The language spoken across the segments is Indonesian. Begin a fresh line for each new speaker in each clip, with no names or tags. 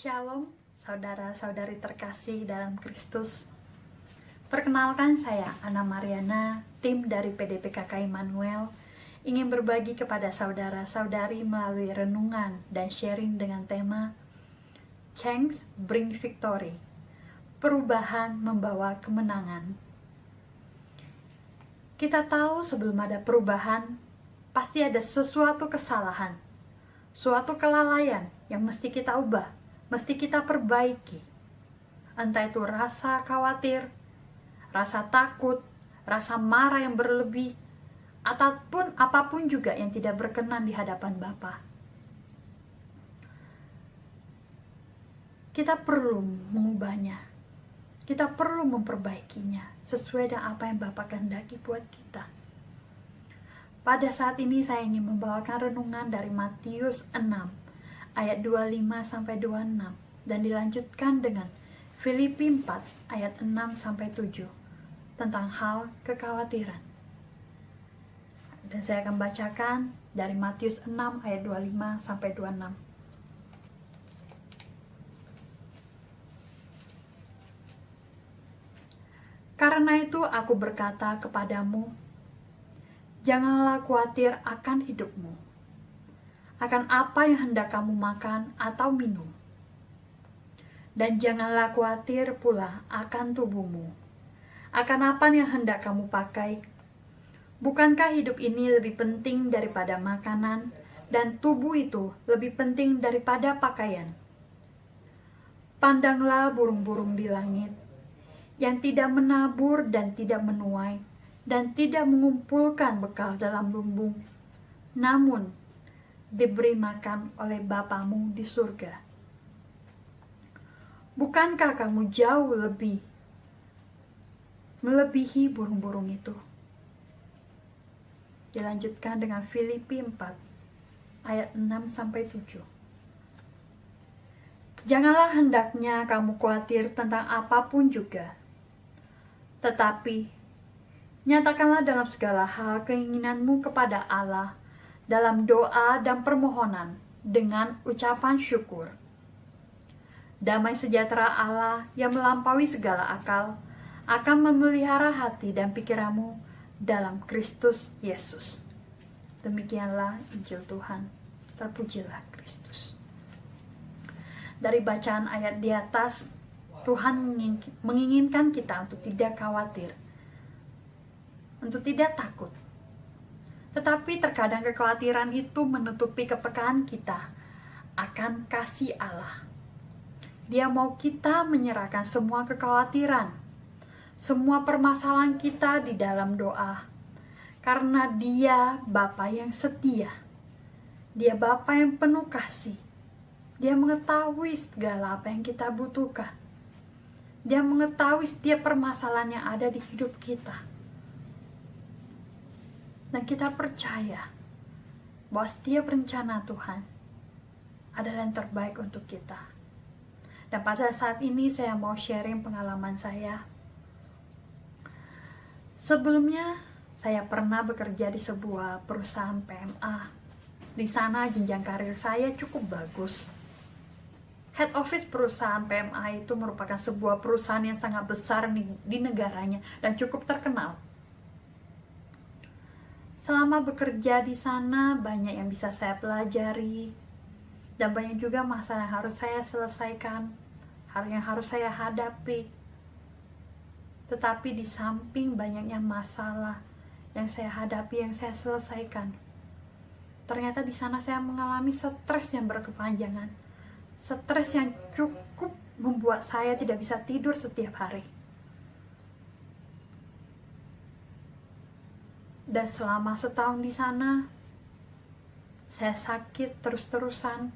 Shalom, saudara-saudari terkasih dalam Kristus. Perkenalkan, saya Ana Mariana, tim dari PDPKK Immanuel, ingin berbagi kepada saudara-saudari melalui renungan dan sharing dengan tema Change Bring Victory, perubahan membawa kemenangan. Kita tahu sebelum ada perubahan, pasti ada sesuatu kesalahan, suatu kelalaian yang mesti kita ubah, mesti kita perbaiki. Entah itu rasa khawatir, rasa takut, rasa marah yang berlebih, ataupun apapun juga yang tidak berkenan di hadapan Bapa. Kita perlu mengubahnya, kita perlu memperbaikinya sesuai dengan apa yang Bapa kehendaki buat kita. Pada saat ini saya ingin membawakan renungan dari Matius 6 ayat 25-26 dan dilanjutkan dengan Filipi 4 ayat 6-7 tentang hal kekhawatiran. Dan saya akan bacakan dari Matius 6 ayat 25-26. Karena itu aku berkata kepadamu, janganlah khawatir akan hidupmu, akan apa yang hendak kamu makan atau minum. Dan janganlah khawatir pula akan tubuhmu, akan apa yang hendak kamu pakai. Bukankah hidup ini lebih penting daripada makanan, dan tubuh itu lebih penting daripada pakaian? Pandanglah burung-burung di langit, yang tidak menabur dan tidak menuai, dan tidak mengumpulkan bekal dalam lumbung, namun diberi makan oleh Bapamu di surga. Bukankah kamu jauh lebih melebihi burung-burung itu? Dilanjutkan dengan Filipi 4 ayat 6-7. Janganlah hendaknya kamu khawatir tentang apapun juga, tetapi nyatakanlah dalam segala hal keinginanmu kepada Allah dalam doa dan permohonan dengan ucapan syukur. Damai sejahtera Allah yang melampaui segala akal akan memelihara hati dan pikiranmu dalam Kristus Yesus. Demikianlah Injil Tuhan. Terpujilah Kristus. Dari bacaan ayat di atas, Tuhan menginginkan kita untuk tidak khawatir, untuk tidak takut. Tetapi terkadang kekhawatiran itu menutupi kepekaan kita akan kasih Allah. Dia mau kita menyerahkan semua kekhawatiran, semua permasalahan kita di dalam doa. Karena Dia Bapa yang setia. Dia Bapa yang penuh kasih. Dia mengetahui segala apa yang kita butuhkan. Dia mengetahui setiap permasalahan yang ada di hidup kita. Dan kita percaya bahwa setiap rencana Tuhan adalah yang terbaik untuk kita. Dan pada saat ini saya mau sharing pengalaman saya. Sebelumnya saya pernah bekerja di sebuah perusahaan PMA. Di sana jenjang karir saya cukup bagus. Head office perusahaan PMA itu merupakan sebuah perusahaan yang sangat besar di negaranya dan cukup terkenal. Selama bekerja di sana, banyak yang bisa saya pelajari, dan banyak juga masalah yang harus saya selesaikan, hal yang harus saya hadapi. Tetapi di samping banyaknya masalah yang saya hadapi, yang saya selesaikan, ternyata di sana saya mengalami stres yang berkepanjangan, stres yang cukup membuat saya tidak bisa tidur setiap hari. Dan selama setahun di sana, saya sakit terus-terusan.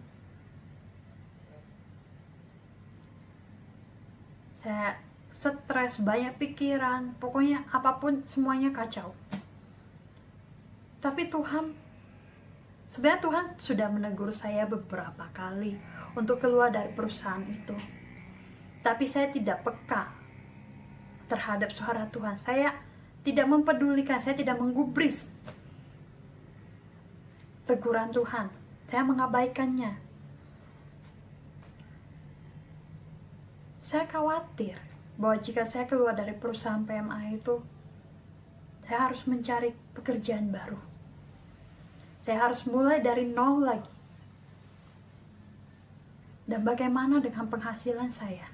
Saya stres, banyak pikiran, pokoknya apapun semuanya kacau. Tapi sebenarnya Tuhan sudah menegur saya beberapa kali untuk keluar dari perusahaan itu. Tapi saya tidak peka terhadap suara Tuhan. Saya tidak mempedulikan, saya tidak menggubris teguran Tuhan. Saya mengabaikannya. Saya khawatir bahwa jika saya keluar dari perusahaan PMA itu, saya harus mencari pekerjaan baru. Saya harus mulai dari nol lagi. Dan bagaimana dengan penghasilan saya?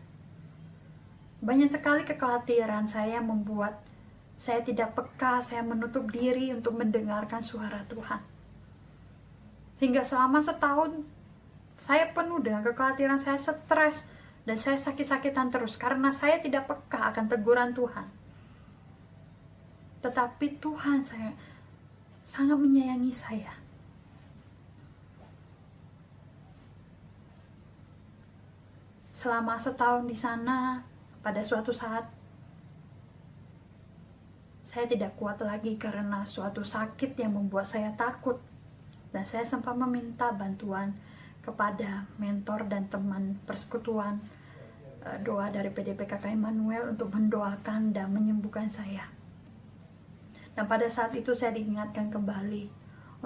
Banyak sekali kekhawatiran saya membuat saya tidak peka, saya menutup diri untuk mendengarkan suara Tuhan. Sehingga selama setahun, saya penuh dengan kekhawatiran, saya stres, dan saya sakit-sakitan terus karena saya tidak peka akan teguran Tuhan. Tetapi Tuhan sangat menyayangi saya. Selama setahun di sana, pada suatu saat saya tidak kuat lagi karena suatu sakit yang membuat saya takut. Dan saya sempat meminta bantuan kepada mentor dan teman persekutuan doa dari PDP Kakak Immanuel untuk mendoakan dan menyembuhkan saya. Dan pada saat itu saya diingatkan kembali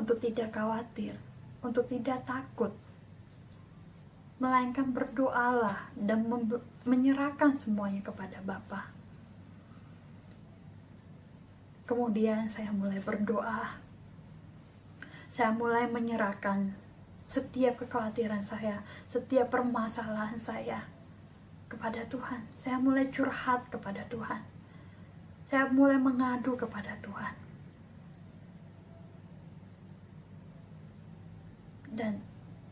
untuk tidak khawatir, untuk tidak takut, melainkan berdoalah dan menyerahkan semuanya kepada Bapa. Kemudian saya mulai berdoa. Saya mulai menyerahkan setiap kekhawatiran saya, setiap permasalahan saya kepada Tuhan. Saya mulai curhat kepada Tuhan. Saya mulai mengadu kepada Tuhan. Dan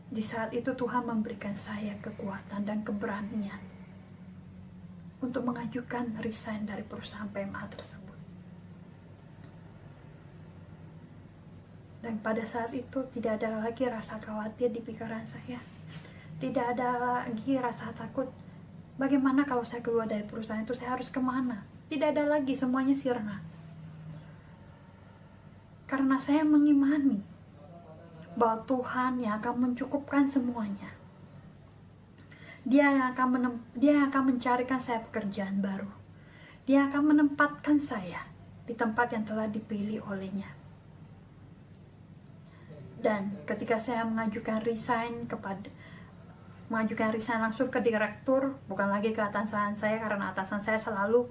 di saat itu Tuhan memberikan saya kekuatan dan keberanian untuk mengajukan resign dari perusahaan PMA tersebut. Dan pada saat itu tidak ada lagi rasa khawatir di pikiran saya. Tidak ada lagi rasa takut. Bagaimana kalau saya keluar dari perusahaan itu, saya harus kemana? Tidak ada lagi, semuanya sirna. Karena saya mengimani bahwa Tuhan yang akan mencukupkan semuanya. Dia yang akan mencarikan saya pekerjaan baru. Dia akan menempatkan saya di tempat yang telah dipilih olehnya. Dan ketika saya mengajukan resign langsung ke direktur, bukan lagi ke atasan saya, karena atasan saya selalu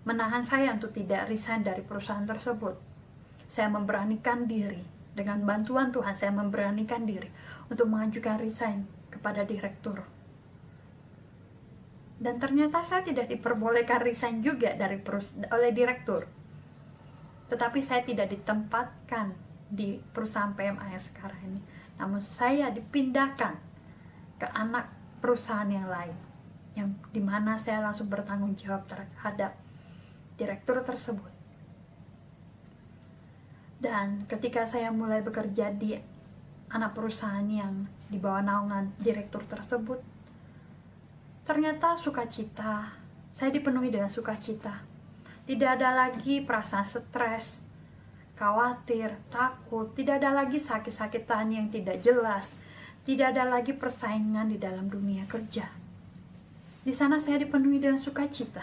menahan saya untuk tidak resign dari perusahaan tersebut. Saya memberanikan diri, dengan bantuan Tuhan saya memberanikan diri untuk mengajukan resign kepada direktur. Dan ternyata saya tidak diperbolehkan resign juga oleh direktur. Tetapi saya tidak ditempatkan di perusahaan PMA yang sekarang ini, namun saya dipindahkan ke anak perusahaan yang lain, yang dimana saya langsung bertanggung jawab terhadap direktur tersebut. Dan ketika saya mulai bekerja di anak perusahaan yang di bawah naungan direktur tersebut, ternyata sukacita, saya dipenuhi dengan sukacita. Tidak ada lagi perasaan stres, khawatir, takut, tidak ada lagi sakit-sakitan yang tidak jelas, tidak ada lagi persaingan di dalam dunia kerja. Di sana saya dipenuhi dengan sukacita.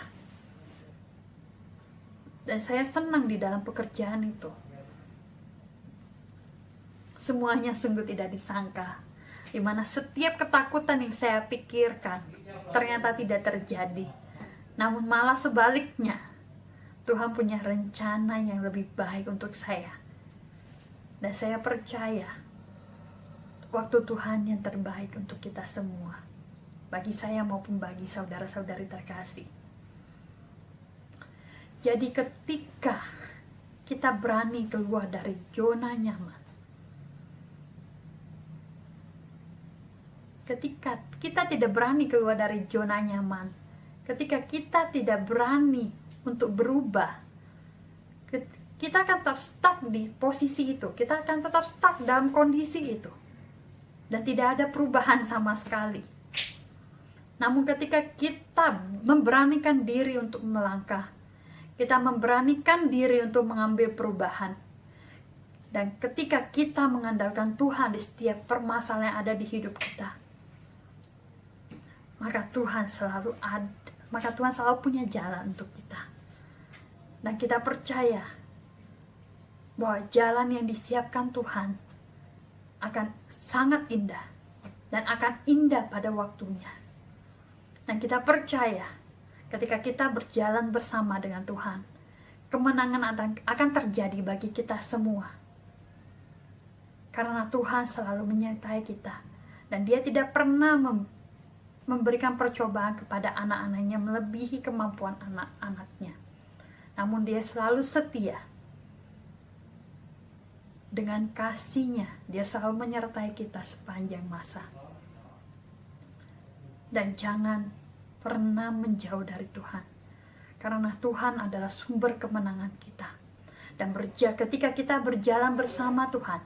Dan saya senang di dalam pekerjaan itu. Semuanya sungguh tidak disangka, di mana setiap ketakutan yang saya pikirkan ternyata tidak terjadi. Namun malah sebaliknya, Tuhan punya rencana yang lebih baik untuk saya. Dan saya percaya waktu Tuhan yang terbaik untuk kita semua, bagi saya maupun bagi saudara-saudari terkasih. Jadi ketika kita berani keluar dari zona nyaman, ketika kita tidak berani keluar dari zona nyaman, ketika kita tidak berani untuk berubah, kita akan tetap stuck di posisi itu, kita akan tetap stuck dalam kondisi itu, dan tidak ada perubahan sama sekali. Namun ketika kita memberanikan diri untuk melangkah, kita memberanikan diri untuk mengambil perubahan, dan ketika kita mengandalkan Tuhan di setiap permasalahan yang ada di hidup kita, maka Tuhan selalu punya jalan untuk kita. Dan kita percaya bahwa jalan yang disiapkan Tuhan akan sangat indah dan akan indah pada waktunya. Dan kita percaya ketika kita berjalan bersama dengan Tuhan, kemenangan akan terjadi bagi kita semua. Karena Tuhan selalu menyertai kita. Dan Dia tidak pernah memberikan percobaan kepada anak-anaknya melebihi kemampuan anak-anaknya. Namun Dia selalu setia. Dengan kasih-Nya, Dia selalu menyertai kita sepanjang masa. Dan jangan pernah menjauh dari Tuhan. Karena Tuhan adalah sumber kemenangan kita. Dan ketika kita berjalan bersama Tuhan,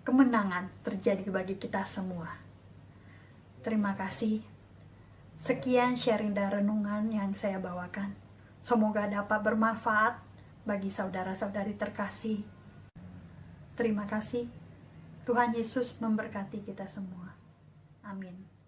kemenangan terjadi bagi kita semua. Terima kasih. Sekian sharing dan renungan yang saya bawakan. Semoga dapat bermanfaat bagi saudara-saudari terkasih. Terima kasih. Tuhan Yesus memberkati kita semua. Amin.